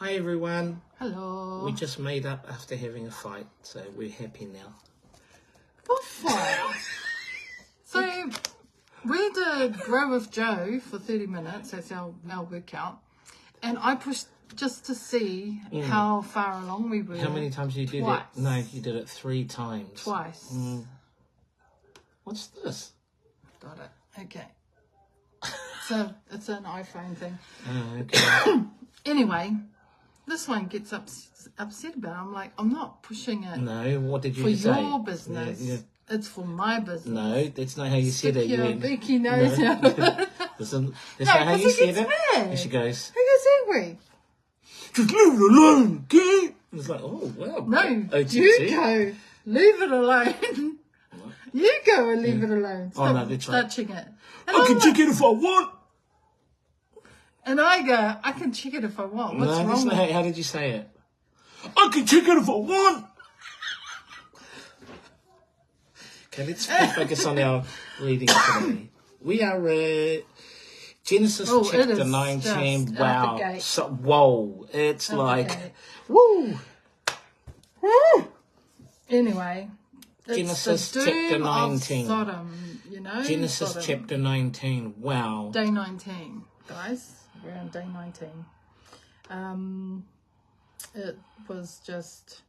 Hi everyone. Hello. We just made up after having a fight, so we're happy now. What fight? So we did Grow with Joe for 30 minutes. That's our workout. And I pushed just to see how far along we were. How many times you did Twice. it? No, you did it 3 times. Twice. What's this? Got it. Okay. So it's an iPhone thing. Oh, okay. Anyway, this one gets upset about it. I'm like, I'm not pushing it No, what did you for say? your business. Yeah. It's for my business. No, that's not how you said it. Your beaky nose out of it. That's not how you said it. Mad. And she goes, Who gets angry? just leave it alone, okay? And it's like, oh, wow. No, OTT. you go. Leave it alone. You go and leave it alone. Stop no, that's right. touching it. And I can I'm check it if I want. And I go, I can check it if I want. What's No, wrong that's with not how did you say it? I can check it if I want. Okay, let's focus on our reading today. We are Genesis chapter 19. Wow. So, whoa. It's woo. Woo. Anyway. Genesis the chapter doom 19. Of Sodom, you know. Genesis Sodom. chapter 19. Wow. Day 19, guys. We're on day 19. It was just,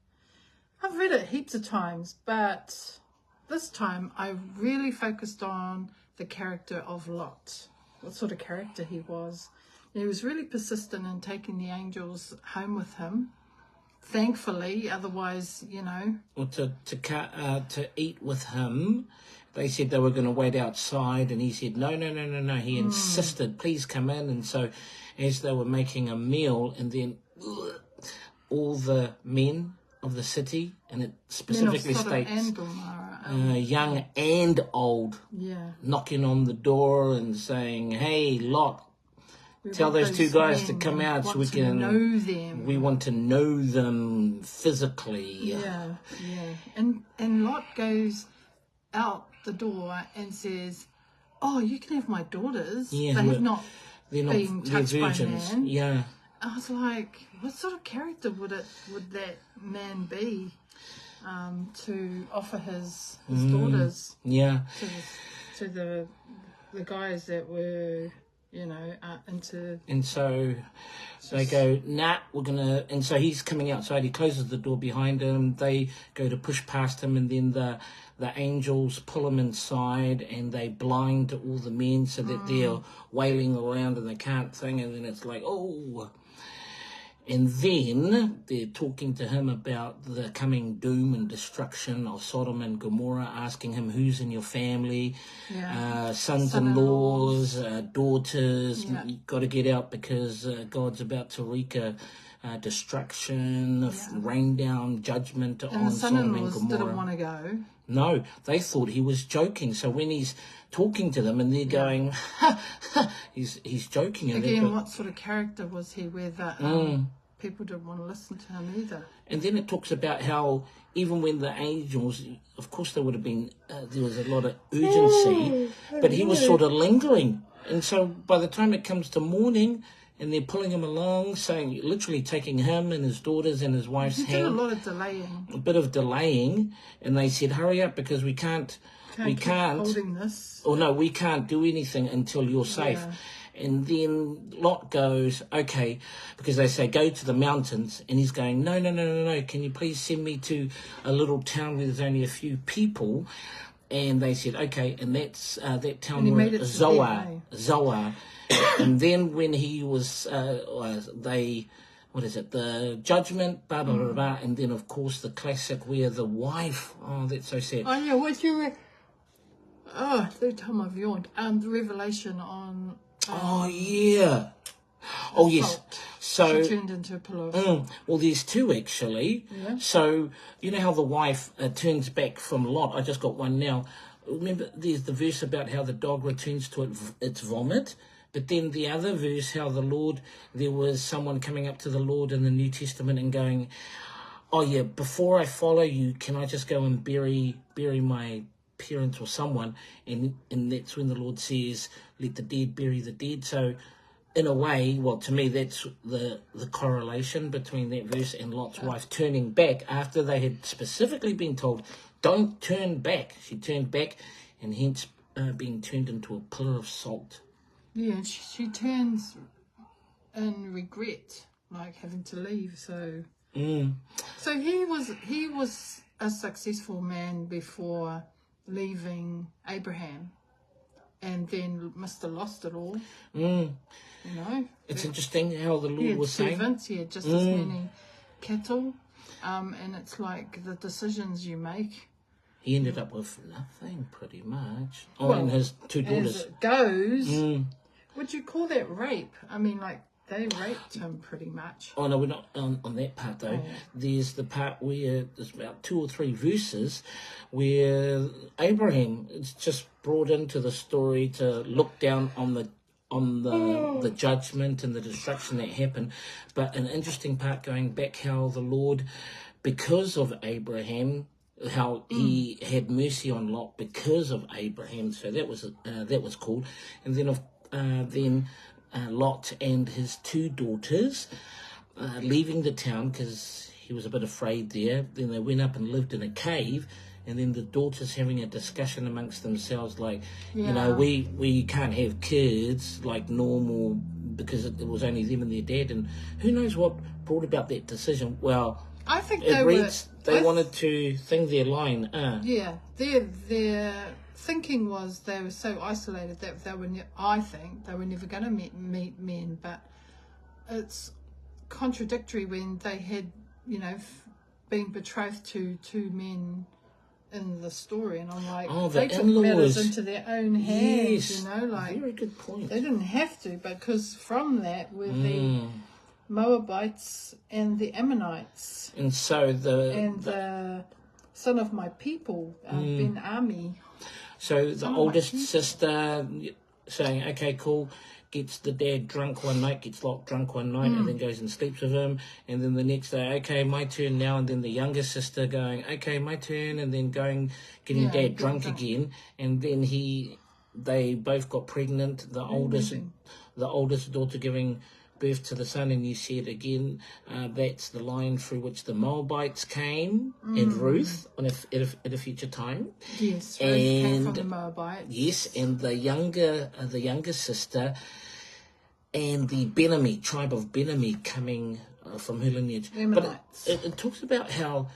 I've read it heaps of times, but this time I really focused on the character of Lot, what sort of character he was. He was really persistent in taking the angels home with him, thankfully, otherwise, you know. Well, to eat with him, they said they were going to wait outside, and he said, no. He insisted, please come in. And so as they were making a meal, and then all the men of the city, and it specifically states and Gomorrah, young and old, knocking on the door and saying, hey, Lot, tell those 2 guys to come out so we can know them. We want to know them physically. Yeah. And Lot goes out the door and says, oh, you can have my daughters. Yeah, they have not been touched by man. Yeah. I was like, what sort of character would that man be to offer his daughters to the guys that were, you know, into... And so they go, nah, we're going to... And so he's coming outside. He closes the door behind him. They go to push past him, and then the angels pull him inside, and they blind all the men so that they're wailing around and they can't sing. And then it's like, oh... And then they're talking to him about the coming doom and destruction of Sodom and Gomorrah, asking him who's in your family, sons-in-laws, daughters. You've got to get out because God's about to wreak a destruction, rain down judgment on Sodom and Gomorrah. Didn't want to go. No, they thought he was joking. So when he's talking to them and they're going, he's joking. Again, what sort of character was he where that people didn't want to listen to him either? And then it talks about how even when the angels, of course there would have been, there was a lot of urgency, but he was sort of lingering. And so by the time it comes to morning, and they're pulling him along, saying, literally taking him and his daughters and his wife's hand. He did a lot of delaying. A bit of delaying. And they said, hurry up because we can't holding this. Oh, no, we can't do anything until you're safe. Yeah. And then Lot goes, okay, because they say, go to the mountains. And he's going, no. Can you please send me to a little town where there's only a few people? And they said, okay. And that's that town was Zoar. And then when he was, the judgment, blah, blah, blah, blah, and then, of course, the classic where the wife, oh, that's so sad. Oh, yeah, third time I've yawned. The revelation on... oh, yeah. Oh, yes. So she turned into a pillow. Well, there's 2, actually. Yeah. So, you know how the wife turns back from Lot? I just got one now. Remember, there's the verse about how the dog returns to its vomit? But then the other verse, how the Lord, there was someone coming up to the Lord in the New Testament and going, oh yeah, before I follow you, can I just go and bury my parents or someone? And that's when the Lord says, let the dead bury the dead. So in a way, well, to me, that's the correlation between that verse and Lot's wife turning back after they had specifically been told, don't turn back. She turned back, and hence being turned into a pillar of salt. Yeah, and she turns in regret, like having to leave. So, so he was a successful man before leaving Abraham, and then Mr. Lost it all. You know, It's interesting how the he Lord had was saying. servants, he had just as many cattle, and it's like the decisions you make. He ended up with nothing, pretty much. Oh, Well, and his two daughters. As it goes, would you call that rape? I mean, like, they raped him pretty much. Oh, no, we're not on that part, though. Oh, yeah. There's the part where there's about 2 or 3 verses where Abraham is just brought into the story to look down on the judgment and the destruction that happened. But an interesting part going back, how the Lord, because of Abraham, how he had mercy on Lot because of Abraham. So that was cool. And then Lot and his 2 daughters leaving the town because he was a bit afraid there. Then they went up and lived in a cave. And then the daughters having a discussion amongst themselves, like, you know, we can't have kids like normal because it was only them and their dad. And who knows what brought about that decision. Well, I think they wanted to sing their line. Yeah, their thinking was they were so isolated that I think they were never going to meet men. But it's contradictory when they had, you know, been betrothed to 2 men in the story, and I'm like, they took matters into their own hands. Yes, you know, like, very good point. They didn't have to, because from that were the Moabites and the Ammonites, and so the son of my people, Ben Ami. So the oldest sister saying, okay, cool, gets the dad drunk one night, gets Lot drunk one night, and then goes and sleeps with him. And then the next day, okay, my turn now. And then the younger sister going, okay, my turn. And then getting dad drunk again. And then they both got pregnant. The oldest daughter giving birth to the son, and you said again, that's the line through which the Moabites came, and Ruth at a future time. Yes, Ruth came from the Moabites. Yes, and the younger sister, and the Benami tribe of Benami coming from her lineage. But it talks about how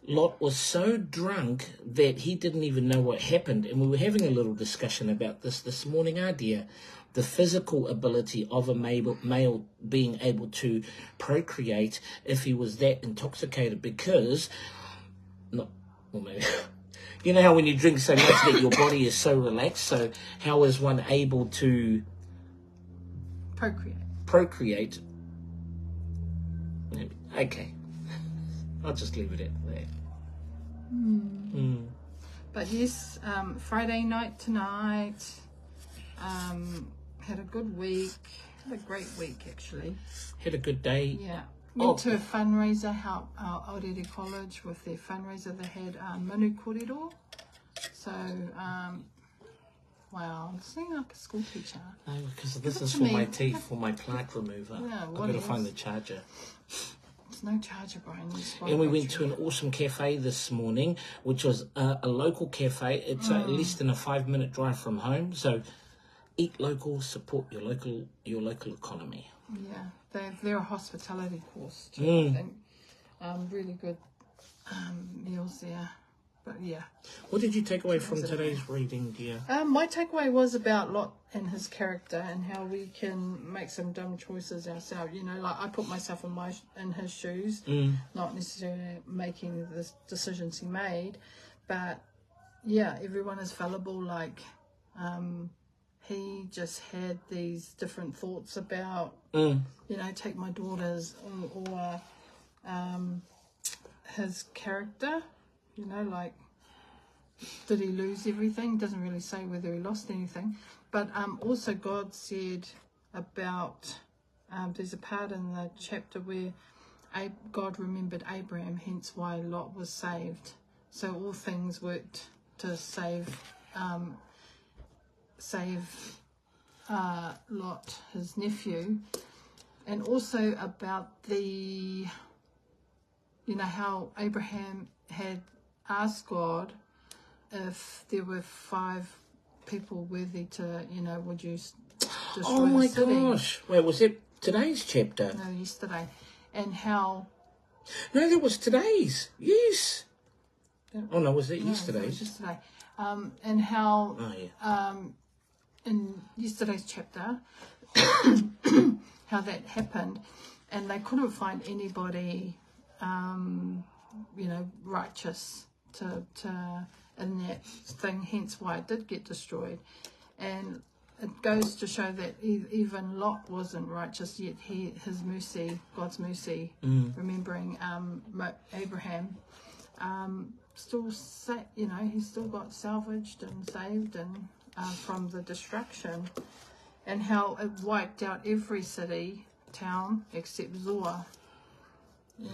Lot was so drunk that he didn't even know what happened, and we were having a little discussion about this morning, dear. The physical ability of a male being able to procreate if he was that intoxicated, because, maybe, you know how when you drink so much that your body is so relaxed, so how is one able to procreate? Okay, I'll just leave it at that. But yes, Friday night tonight. Had a good week. Had a great week, actually. Had a good day. Yeah. Went to a fundraiser, help Aorere College with their fundraiser. They had Manu Korero. So, wow, I'm seeing like a school teacher. No, because this is for my teeth, for my plaque remover. Yeah, I've got to find the charger. There's no charger, Brian. And we went to an awesome cafe this morning, which was a local cafe. It's at less than a 5-minute drive from home. So, eat local, support your local economy. Yeah, they're a hospitality course too, I think. Really good meals there. But yeah. What did you take away from today's reading, dear? My takeaway was about Lot and his character, and how we can make some dumb choices ourselves. You know, like I put myself in his shoes, not necessarily making the decisions he made, but yeah, everyone is fallible. Like, he just had these different thoughts about, you know, take my daughters, or his character, you know, like, did he lose everything? Doesn't really say whether he lost anything. But also God said about, there's a part in the chapter where God remembered Abraham, hence why Lot was saved. So all things worked to save Lot, his nephew, and also about the, how Abraham had asked God if there were 5 people worthy to, would you destroy Oh my the city? gosh. Wait, was it today's chapter? No, yesterday. And how... No, that was today's. Yes. Oh, no, was it No, yesterday's? it was yesterday. And how... Oh, yeah. In yesterday's chapter, how that happened, and they couldn't find anybody, righteous to in that thing. Hence why it did get destroyed, and it goes to show that even Lot wasn't righteous yet. His mercy, God's mercy, remembering Abraham, still he still got salvaged and saved and. From the destruction, and how it wiped out every city, town except Zoar.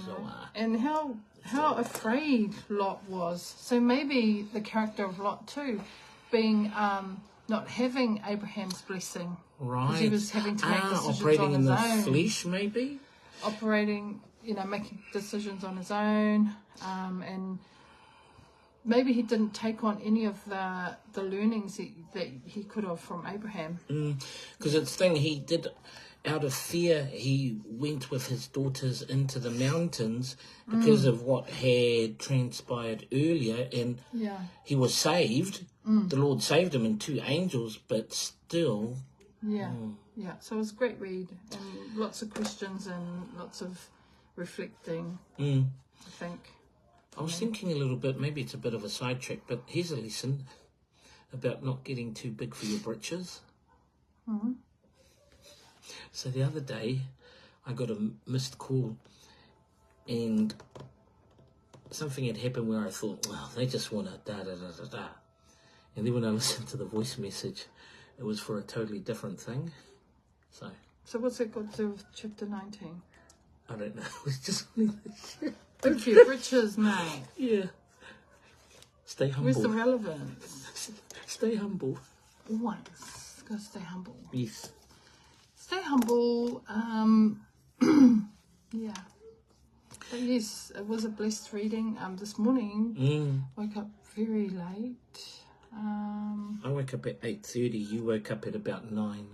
Zoar. And how afraid Lot was. So maybe the character of Lot too, being not having Abraham's blessing, Right. because he was having to make decisions operating on in his the own. flesh, maybe. Operating, making decisions on his own, and. Maybe he didn't take on any of the learnings that he could have from Abraham. Because it's the thing, he did, out of fear, he went with his daughters into the mountains because of what had transpired earlier, and he was saved. The Lord saved him and 2 angels, but still... Yeah. So it was a great read, and lots of questions and lots of reflecting, I think. I was thinking a little bit, maybe it's a bit of a sidetrack, but here's a lesson about not getting too big for your britches. So the other day, I got a missed call, and something had happened where I thought, well, they just want to da-da-da-da-da. And then when I listened to the voice message, it was for a totally different thing. So what's it got to do with chapter 19? I don't know. It was just... Good for your britches, mate. Yeah. Stay humble. Where's the relevance? Stay humble. Always. Gotta stay humble. Yes. Stay humble. Yeah. But yes, it was a blessed reading. This morning, woke up very late. I woke up at 8:30. You woke up at about 9.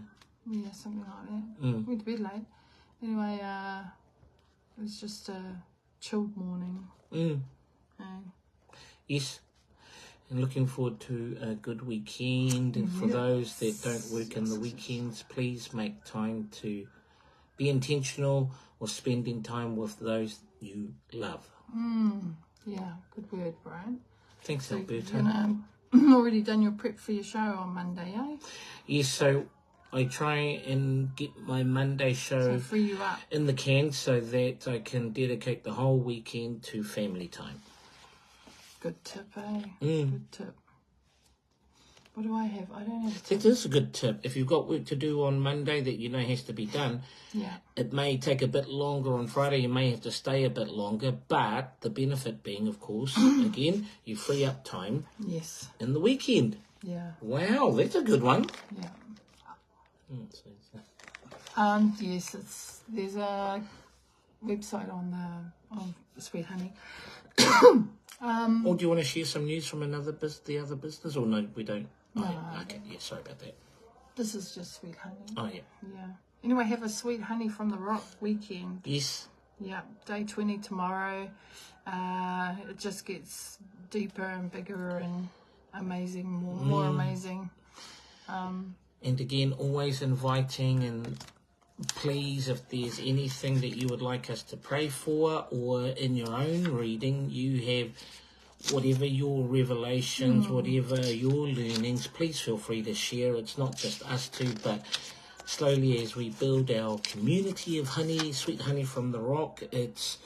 Yeah, something like that. Went to bed late. Anyway, it was just a chilled morning. Yes. And looking forward to a good weekend. And for those that don't work in the weekends, please make time to be intentional or spending time with those you love. Yeah, good word, Brian. Thanks, So, Alberto. already done your prep for your show on Monday, eh? Yes, so I try and get my Monday show free you up in the can so that I can dedicate the whole weekend to family time. Good tip, eh? Good tip. What do I have? I don't have a tip. It is a good tip. If you've got work to do on Monday that you know has to be done, it may take a bit longer on Friday. You may have to stay a bit longer, but the benefit being, of course, again, you free up time in the weekend. Yeah. Wow, that's a good one. Yeah. Yes, there's a website on Sweet Honey. Or do you want to share some news from the other business, or no, we don't? No. Okay, yeah, sorry about that. This is just Sweet Honey. Oh, yeah. Yeah. Anyway, have a Sweet Honey from the Rock weekend. Yes. Yeah, day 20 tomorrow. It just gets deeper and bigger and amazing, more amazing. And again, always inviting, and please, if there's anything that you would like us to pray for, or in your own reading, you have whatever your revelations, whatever your learnings, please feel free to share. It's not just us two, but slowly as we build our community of honey, sweet honey from the rock, it's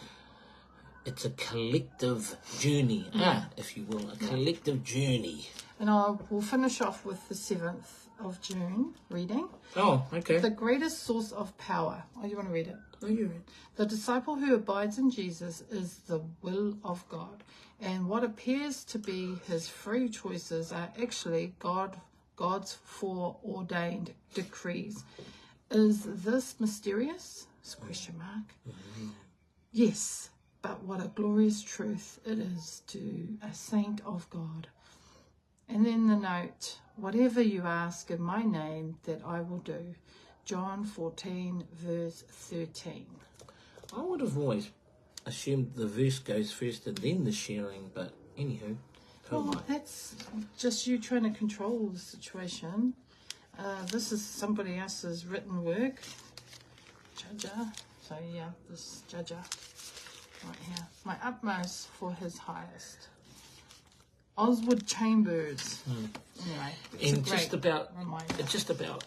a collective journey, if you will, a collective journey. And we'll finish off with the 7th of June reading. Oh, okay. The greatest source of power. Oh, you want to read it? Oh, you read. The disciple who abides in Jesus is the will of God, and what appears to be his free choices are actually God God's foreordained decrees. Is this mysterious? It's a question mark. Yes, but what a glorious truth it is to a saint of God. And then the note, whatever you ask in my name, that I will do. John 14, verse 13. I would have always assumed the verse goes first and then the sharing, but anywho. Well, that's just you trying to control the situation. This is somebody else's written work. Judger. So yeah, this Judger right here. My utmost for his highest. Oswald Chambers. Anyway, it's And a great reminder. it's just about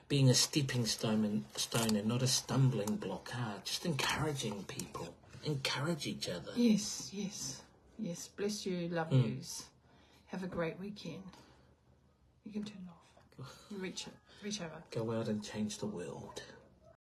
being a stepping stone and not a stumbling block. Just encouraging people, encourage each other. Yes, yes, yes. Bless you, love yous. Have a great weekend. You can turn it off. Reach over. Go out and change the world.